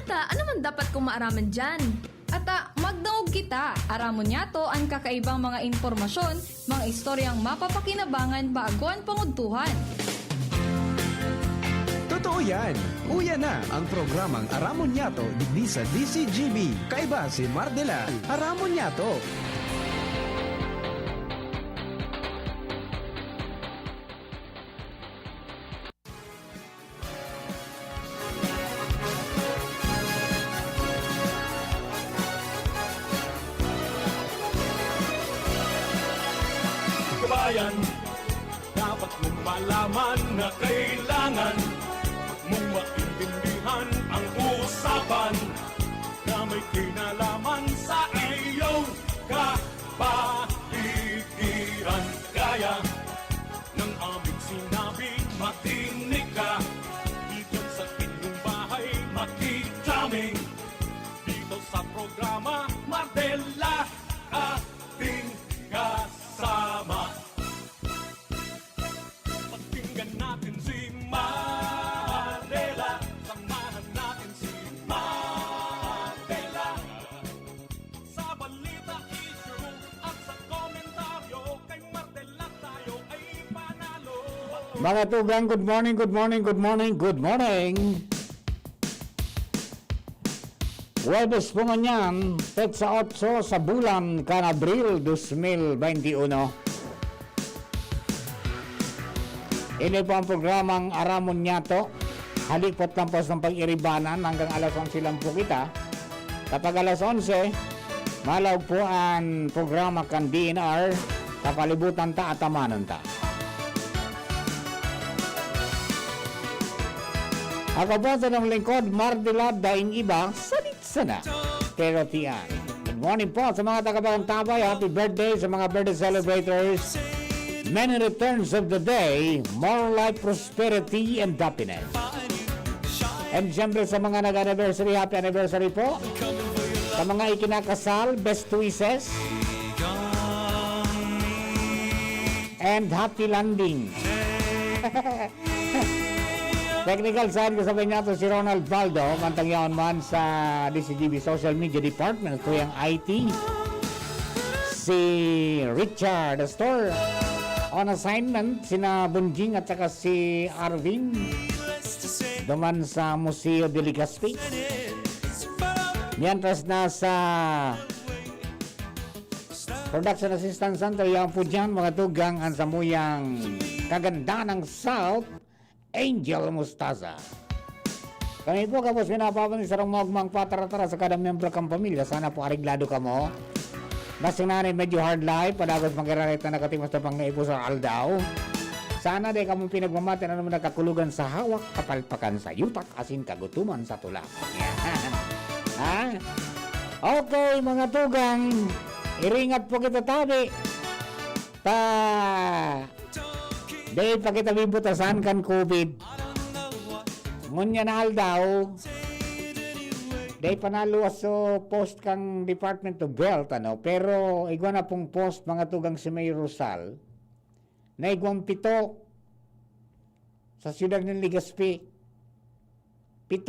Ta, ano man dapat kong maaraman dyan? Ata, magdaog kita. Aramon niya to ang kakaibang mga impormasyon, mga istoryang mapapakinabangan baguan panguntuhan. Totoo yan. Uya na ang programang Aramon Yato digdi sa DCGB. Kaiba si Mardela. Aramon Yato. Kabayan, dapat mong malaman na kailangan mong maintindihan ang usapan na may kinalaman sa iyong kapaligiran. Gaya ng aming sinabi, makinig ka. Dito sa inyong bahay, makijaming. Dito sa programa, Mardela, ating kasama. Pakinggan natin si Mardela. Samahan natin si Mardela. Sa balita, issue at sa komentaryo, kay Mardela tayo ay panalo. Mga tugang, good morning, good morning, good morning, good morning. Huwebes po nga niyan, petsa 8 sa bulan kan Abril 2021. Ini po ang programang Aramon Yato. Halipot lang po sa pag-iribanan hanggang alas 11 lang po kita. Kapag alas 11, malaw po ang programa kan DNR sa palibutan ta at amanan ta. Ako po sa ng lingkod, Mardela, daing iba, salit sana. Pero tiyan. Good morning po sa mga taga-Bagong Happy birthday sa mga birthday celebrators. Many returns of the day, more life, prosperity, and happiness. And siyempre sa mga nag-anniversary, happy anniversary po. Sa mga ikinakasal, best wishes. And happy landing. Technical side kasabay nato si Ronald Baldo, mantangyaon man sa DCGB Social Media Department, ito yung IT. Si Richard Astor, on assignment, sina Bunjing at saka si Arvin, duman sa Museo de Legazpi. Mientras na sa Production Assistance Center, yung po dyan, mga tugang, ang samuyang kaganda ng South, Angel Mustaza. Kami po kapos pinapapan sa sarang magmang patara-tara sa kada membro kang pamilya. Sana po ariglado ka mo. Basing nanay medyo hard life, padagos mag-irarit na nakatimas na pang naipo sa aldaw. Sana di ka mong pinagmamati na naman nakakulugan sa hawak, kapalpakan sa yutak, asin kagutuman sa tulak. Ha? Okay mga tugang, iringat po kita tabi. Dahil pa kita bibutasan kan COVID. Ngunya na aldaw. Dahil panaluwas so post kang Department of Health, ano. Pero igwa na pong post mga tugang si May Rosal na igwang 7 sa siyudad ng Legazpi. 7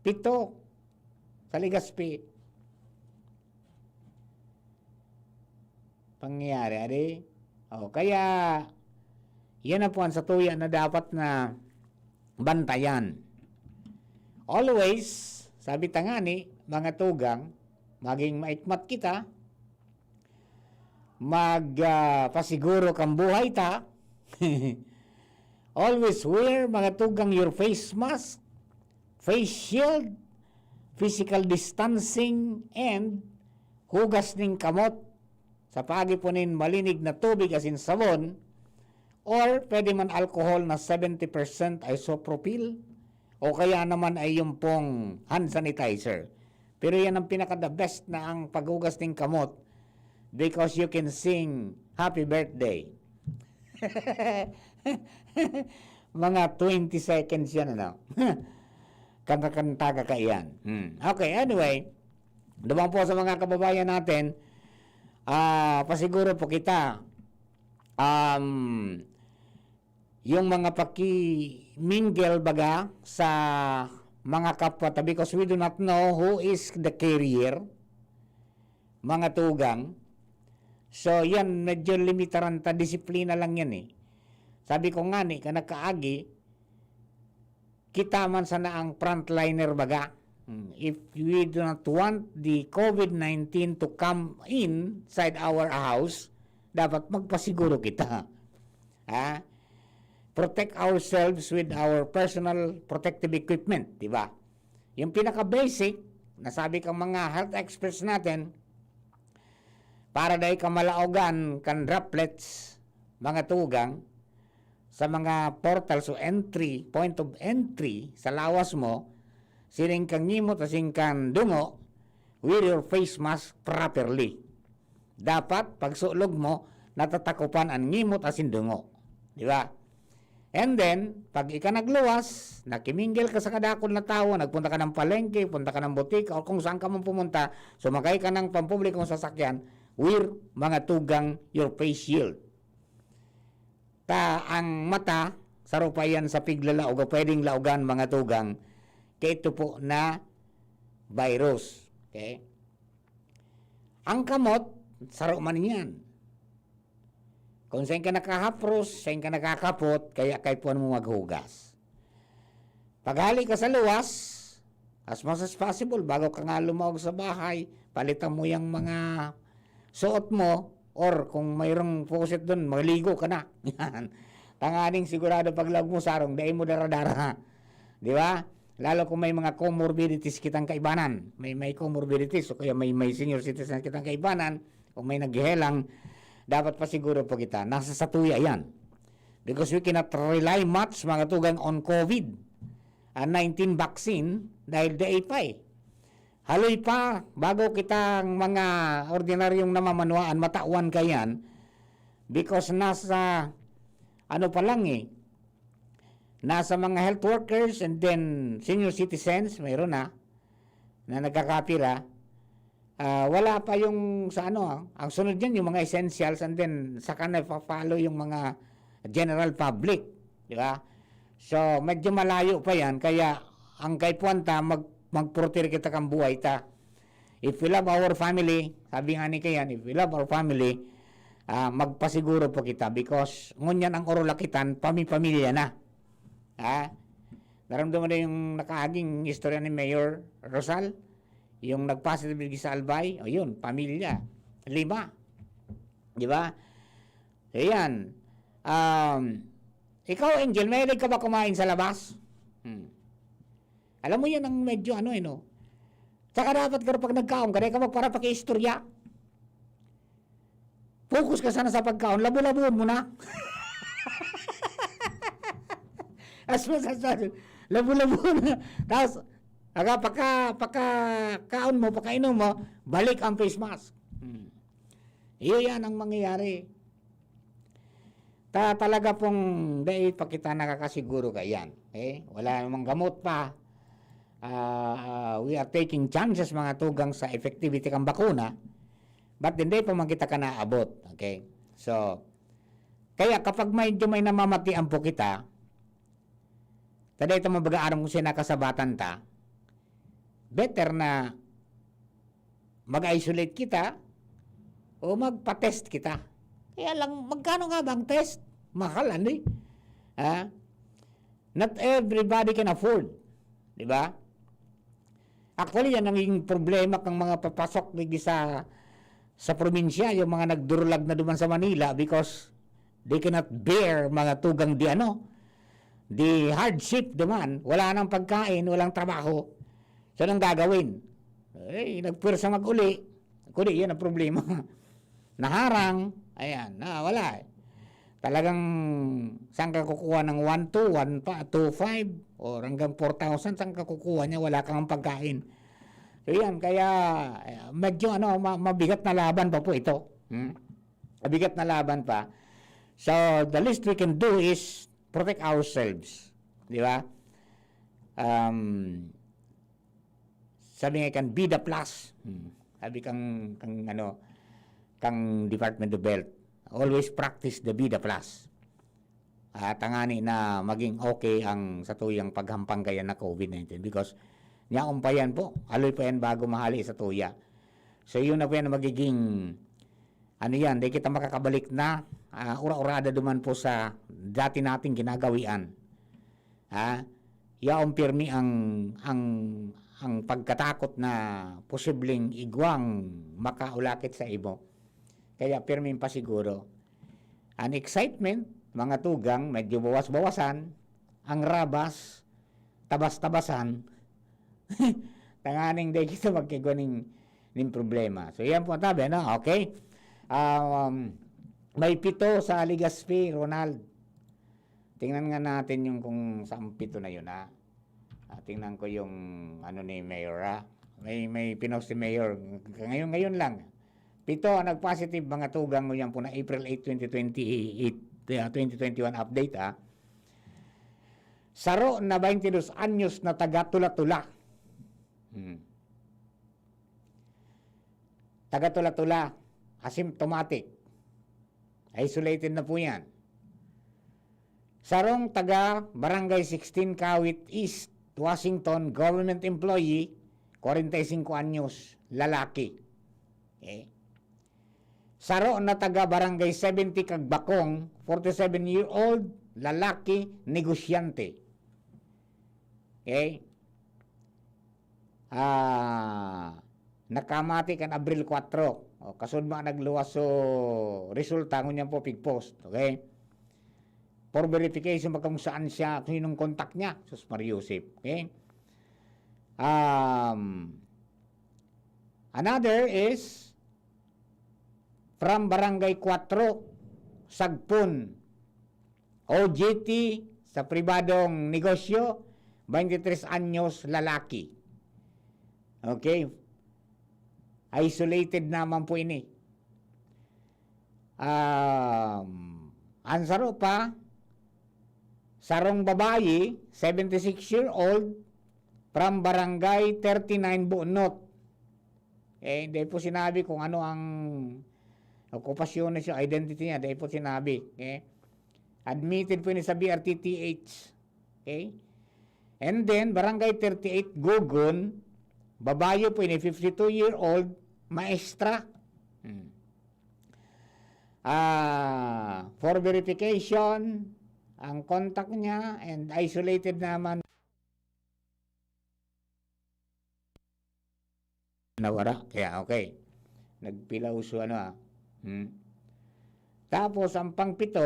7 sa Legazpi. Pangyayari, adi? Kaya, yan na po ang satuya na dapat na bantayan. Always, sabi tangani, mga tugang, maging maikmat kita, pasiguro kang buhay ta, always wear, mga tugang, your face mask, face shield, physical distancing, and hugas ning kamot, sa pagipunin malinig na tubig asin sabon, or pwede man alcohol na 70% isopropyl, o kaya naman ay yung pong hand sanitizer. Pero yan ang pinaka-the best na ang paghugas ng kamot, because you can sing happy birthday. Mga 20 seconds yan, ano? Kanta-kanta ka yan. Okay, anyway, dumang po sa mga kababayan natin, pasiguro po kita, yung mga paki-mingle baga sa mga kapwa, because we do not know who is the carrier, mga tugang. So yan, medyo limitaran ta, disiplina lang yan eh. Sabi ko nga ni, kanakaagi, kita man sana ang frontliner baga. If we do not want the COVID-19 to come inside our house, dapat magpasiguro kita. Ha? Protect ourselves with our personal protective equipment, di ba? Yung pinaka-basic, nasabi kang mga health experts natin, para dahi ka malaogan kan droplets, mga tugang, sa mga portals o entry, point of entry sa lawas mo, sining kang ngimot asing kang dungo, wear your face mask properly. Dapat, pag sulog mo, natatakupan ang ngimot asin dungo. Di ba? And then, pag ika nagluwas, nakimingle ka sa kadakon na tao, nagpunta ka ng palengke, punta ka ng butika, o kung saan ka man pumunta, sumakay ka ng pampublikong sasakyan, wear mga tugang your face shield. Ang mata, sarupayan sa piglalaog, o pwedeng laugan mga tugang, kaya ito po na virus. Okay? Ang kamot, saruman yan. Kung saan ka nakahapros, saan ka nakakapot, kaya kaipuan mo maghugas. Paghali ka sa luwas, as much as possible, bago ka nga lumawag sa bahay, palitan mo yung mga suot mo, or kung mayroong faucet doon, maligo ka na. Tanganing sigurado paglawag mo sarong, dahil mo daradara. Di ba? Lalo kung may mga comorbidities kitang kaibanan. May comorbidities, o kaya may senior citizen kitang kaibanan, kung may naghihelang, dapat pa siguro po kita, nasa satuya yan. Because we cannot rely much, mga tugang, on COVID-19 vaccine dahil day pa eh. Haloy pa, bago kitang mga ordinaryong namamanuan, matawan ka yan, because nasa, ano pa lang eh, nasa mga health workers and then senior citizens, mayroon na nagkakapira. Wala pa yung sa ano, ang sunod dyan yung mga essentials, and then saka na follow yung mga general public, di ba? So medyo malayo pa yan, kaya ang kaipuan ta, magprotir kita kang buhay ta. If we love our family, sabi nga ni Kayan, if we love our family, magpasiguro po kita, because ngunyan ang orolakitan, pamilya na. Naramdaman na yung nakaaging istorya ni Mayor Rosal, yung nagpositive sa Albay, o yun, pamilya, 5. Di ba? So, yan. Ikaw, Angel, mahilig ka ba kumain sa labas? Alam mo yan ang medyo ano eh, no? Tsaka dapat ka pag nagkaon ka, ka magpara paki-istorya. Focus ka sana sa pagkaon, labo-labuon mo na. As masasabi, labo-labuon na. Tapos, pagka-kaon mo, pagka-inom mo, balik ang face mask. Yan ang mangyayari. Talaga pong dahil pa kita nakakasiguro ka yan. Okay? Wala namang gamot pa. We are taking chances, mga tugang, sa effectivity kang bakuna. But hindi pa man kita ka naabot. Okay? So, kaya kapag may namamatian po kita, taday ito mabagaan kung sinakasabatan ta, better na mag-isolate kita o magpa-test kita. Kaya lang, magkano nga bang test? Mahal, ano eh. Not everybody can afford. Di ba? Actually, yan ang problema ng mga papasok sa probinsya, yung mga nagdurulag na duman sa Manila, because they cannot bear, mga tugang the hardship duman. Wala nang pagkain, walang trabaho. So, anong gagawin? Nagpwersa mag-uli. Kuli, yan ang problema. Naharang, ayan, wala. Talagang saan ka kukuha ng 1,200, 1,250, or hanggang 4,000, saan ka kukuha niya? Wala kang pagkain. So, yan, kaya medyo mabigat na laban pa po ito. Mabigat na laban pa. So, the least we can do is protect ourselves. Di ba? Sabi nga kan be the plus. Sabi kang Department of Health, always practice the be the plus. tangani na maging okay ang sa tuyang paghampang kaya na COVID-19 because niyaon pa yan po, aloy pa yan bago mahali sa tuya. So yun na po yan magiging ano yan, di kita makakabalik na ura-urada duman po sa dati nating ginagawian. Yaon pirmi ang pagkatakot na posibleng igwang makaulakit sa ibo. Kaya pirmi pa siguro. Ang excitement, mga tugang, medyo bawas-bawasan. Ang rabas, tabas-tabasan. Tanganing day kita magkiguaning ning problema. So yan po tabi, no? Okay? May 7 sa Legazpi, Ronald. Tingnan nga natin yung kung saan 7 na yun, ha? Tingnan ko yung ano ni Mayor, ha? May pinost si Mayor. Ngayon lang. 7 ang nag-positive mga tugang mo yan po na April 8, 2021 update, ha? Saro na 22 anyos na taga-Tula-Tula. Taga-Tula-Tula, asymptomatic. Isolated na po yan. Sarong taga Barangay 16 Kawit East, Washington, government employee, 45 anyos, lalaki. Okay. Saro na taga Barangay 70 Kagbakong, 47-year-old, lalaki, negosyante. Okay. Nakamati kan Abril 4. Kasud ba nagluwas so resulta ngunyan po pigpost. Okay. For verification kung saan siya, kung sinong contact niya. Sus Mariusip. Okay. Another is from Barangay 4, Sagpun, OJT sa pribadong negosyo, 23 anyos, lalaki. Okay. Isolated naman po ini. Ansaro pa, sarong babayi, 76-year-old, from Barangay 39 Buonot. Hindi po sinabi kung ano ang okupasyon na siya, identity niya, hindi po sinabi. Okay? Admitted po ini sa BRTTH. Okay? And then, Barangay 38 Gugun, babae po ini, 52-year-old, maestra. For verification, ang contact niya and isolated naman. Nawara. Kaya okay. Nagpila uso ano Tapos ang pang-7,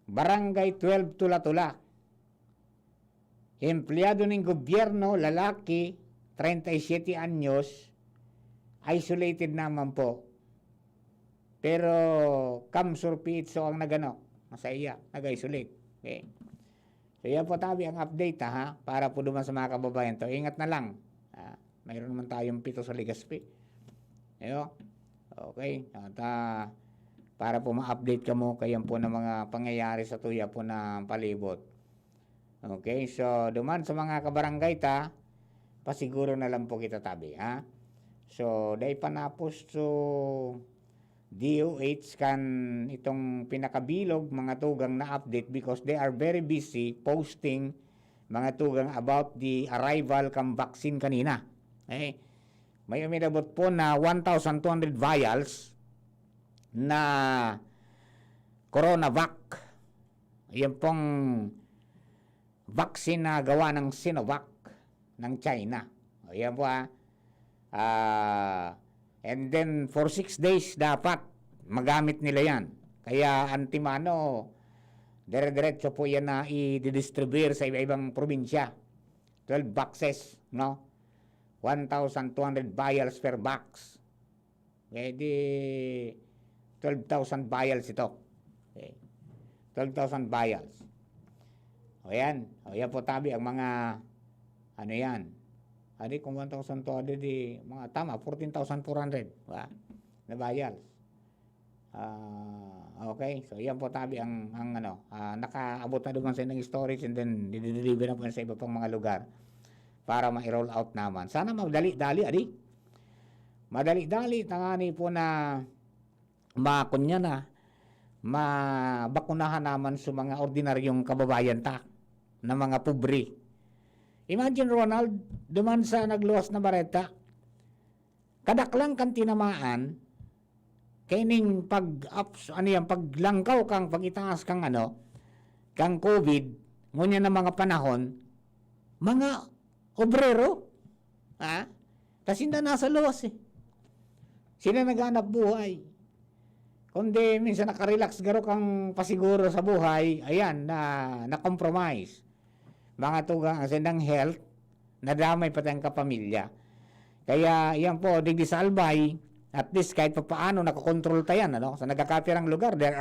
Barangay 12 Tula-Tula. Empleyado ng gobyerno, lalaki, 37 anyos, isolated naman po. Pero Kamsur Pizzo ang nagano, masaya, nag-isolate. Okay. So yan po tabi ang update para po duman sa mga kababayan to. Ingat na lang. Mayroon naman tayong 7 sa Legazpi. Ayo. Okay. At para po ma-update ka mo kayan po ng mga pangyayari sa tuya po na palibot. Okay. So duman sa mga kabarangay pasiguro na lang po kita tabi. So dahil panapos to DOH kan itong pinakabilog mga tugang na update because they are very busy posting mga tugang about the arrival kam vaccine kanina. May umidabot po na 1,200 vials na CoronaVac. Yan pong vaccine na gawa ng Sinovac ng China. Yan po and then for 6 days dapat magamit nila yan. Kaya antimano, dire-diretso po yan na i-distribute sa iba-ibang probinsya. 12 boxes, no? 1,200 vials per box. Okay, di 12,000 vials ito. Okay. 12,000 vials. O yan. O yan po tabi ang mga ano yan. Adi kung 1,000 to adi di mga tama 14,400 na vials. Okay, so yan po tabi ang nakaabot na duman sa inyong storage and then dideliver na po sa iba pang mga lugar para ma-roll out naman. Sana madali-dali adi. Madali-dali tangani po na makunya na mabakunahan naman sa mga ordinaryong kababayan ta na mga pobre. Imagine, Ronald, duman sa nagluwas na bareta, kadaklang kan tinamaan, kaining paglangkaw kang, pag-itaas kang kang COVID, ngunya na mga panahon, mga obrero, tas hindi nasa luwas Sila naghanap buhay. Kundi minsan nakarelax garo kang pasiguro sa buhay, ayan, na-compromise. Mga tugang asendang health, nadamay pa tayong kapamilya. Kaya yan po, digdi sa Albay, at least kahit pa paano nakakontrol tayan, sa nagkakapirang lugar, there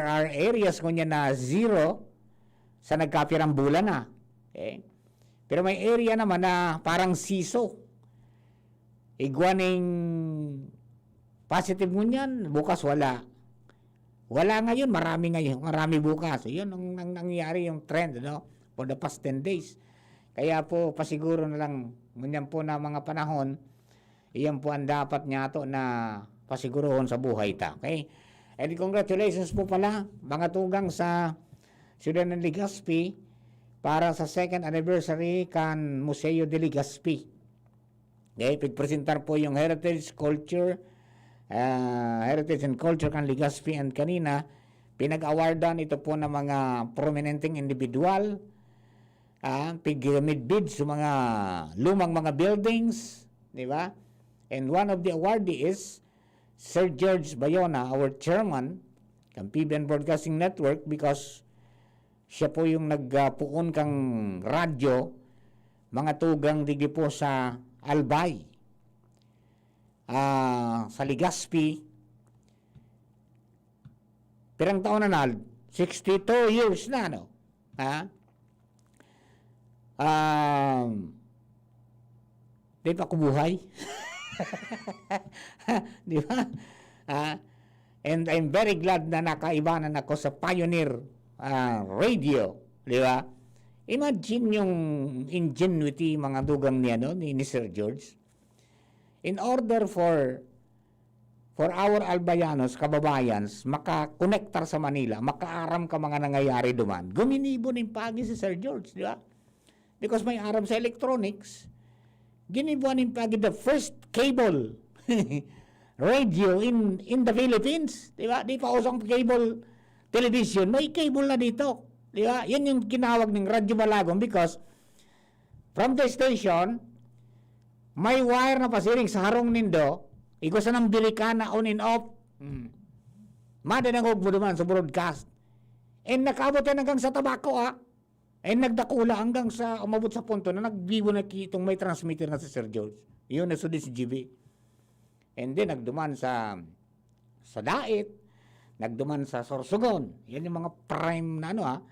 are areas kunya na zero sa nagkapirang bulan na. Okay? Pero may area naman na parang siso. Igwaning positive mo niyan, bukas wala. Wala ngayon, marami bukas. Yun ang nangyayari yung trend, for the past 10 days. Kaya po, pasiguro na lang, ganyan po na mga panahon, iyan po ang dapat niya to na pasigurohon sa buhay ta. Okay? And congratulations po pala, mga tugang sa Ciudad ng Legazpi para sa second anniversary kan Museo de Legazpi. Okay? Pagpresentar po yung Heritage and Culture kan Legazpi, and kanina, pinag-awardan ito po ng mga prominenteng individual, pig-mid-bid sa mga lumang mga buildings, di ba? And one of the awardee is Sir George Bayona, our chairman ng PBN Broadcasting Network, because siya po yung nagpuon kang radyo, mga tugang digi po sa Albay, sa Legazpi. Pirang taon na 62 years na, di pa ako buhay. Di ba? And I'm very glad na nakaibanan ako sa Pioneer Radio. Di ba? Imagine yung ingenuity, mga dugang niya, ni Sir George. In order for our Albayanos, kababayans, makakonektar sa Manila, makaaram ka mga nangyayari duman, guminibo ng pagi si Sir George, di ba? Because may aram sa electronics, ginibuan ng pagi the first cable radio in the Philippines, di ba? Di pa usang cable television, may cable na dito, di ba? Yan yung kinawag ng Radyo Balagong, because from the station, may wire na pasiring sa harong nindo, igusa ng bilikana on and off. Madanangog mo naman sa broadcast. And nakaabot yan hanggang sa tabako, And nagdakula hanggang sa umabot sa punto na nagbibo na kitong may transmitter na si Sir George. Yun na si GB. And then nagduman sa Dait, nagduman sa Sorsogon. Yan yung mga prime na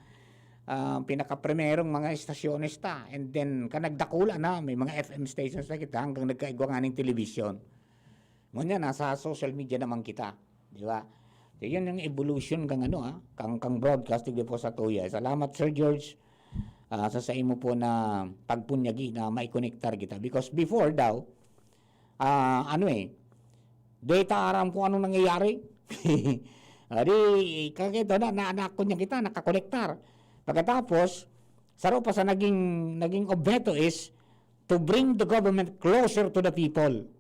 pinaka-primerong mga estasyones ta. And then kanagdakula na, may mga FM stations na kita hanggang nagkaigwa nga ng television. Ngunyan, nasa social media naman kita. Di ba? So, yun yung evolution kang kang broadcasting po sa tuya. Salamat, Sir George, sa imo po na pagpunyagi na maikonektar kita. Because before daw, data aram kung anong nangyayari. Di, kakito na kunya kita, nakakonektar. Pagkatapos, saro pa sa naging objeto is to bring the government closer to the people.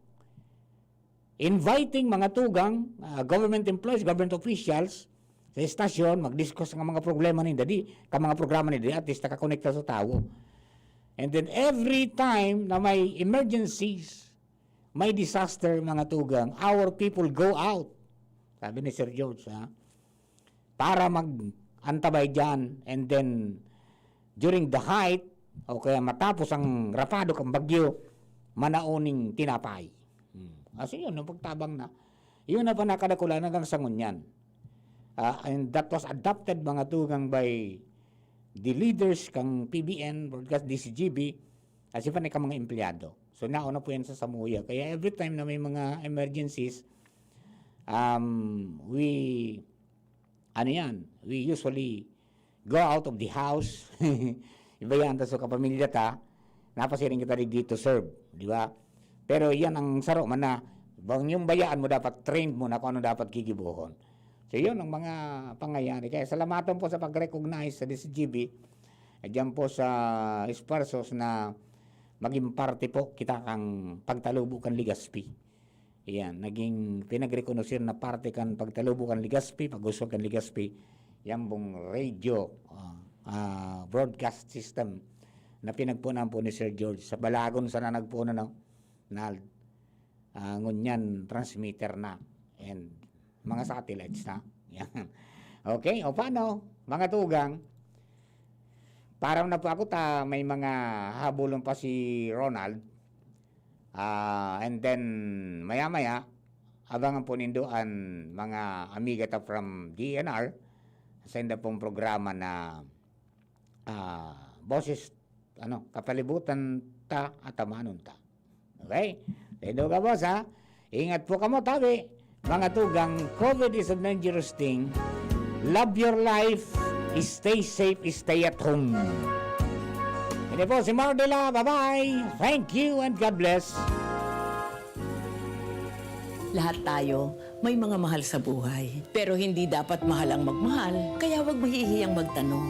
Inviting mga tugang, government employees, government officials sa estasyon, mag-discuss ng mga problema nila, mga programa nila, at least nakakonekta sa tao. And then every time na may emergencies, may disaster, mga tugang, our people go out. Sabi ni Sir George, para mag-antabay dyan, and then during the height, o kaya matapos ang rapado kang bagyo, manauning tinapay. Kasi yun, nung pagtabang na, yun na pa nakadakula hanggang sa ngunyan. And that was adopted, mga tugang, by the leaders kang PBN, Broadcast DCGB, kasi pa ka mga empleyado. So nauna po yan sa Samuya. Kaya every time na may mga emergencies, we usually go out of the house. Iba yan, so kapamilya ta, napasiring kita dito serve, di ba? Pero yan ang saro man na, yung bayaan mo dapat trained mo na kung ano dapat kikibuhon. So So yun ang mga pangyayari. Kaya salamatan po sa pag-recognize sa DCGB, diyan po sa Esparsos na maging parte po kita kang pagtalubukan Ligaspi. Yan, naging pinag-reconnoisseur na parte kan pagtalubukan Ligaspi, pag-uswag kan Ligaspi, yan pong radio broadcast system na pinagpunan po ni Sir George sa Balagon sa nagpunan na ngunyan transmitter na and mga satellites na. Yan. Okay, o paano? Mga tugang, parang na po ako may mga habulon pa si Ronald. And then, maya-maya, abangan po nindoan mga amiga ta from DNR sa inda pong programa na boses, kapalibutan ta at amanon ta. Okay? Dito ka, boss, ha? Ingat po kamo, tabi. Mga tugang, COVID is a dangerous thing. Love your life. Stay safe. Stay at home. Ito po si Mardela. Bye-bye. Thank you and God bless. Lahat tayo may mga mahal sa buhay. Pero hindi dapat mahal ang magmahal. Kaya huwag mahihiyang magtanong.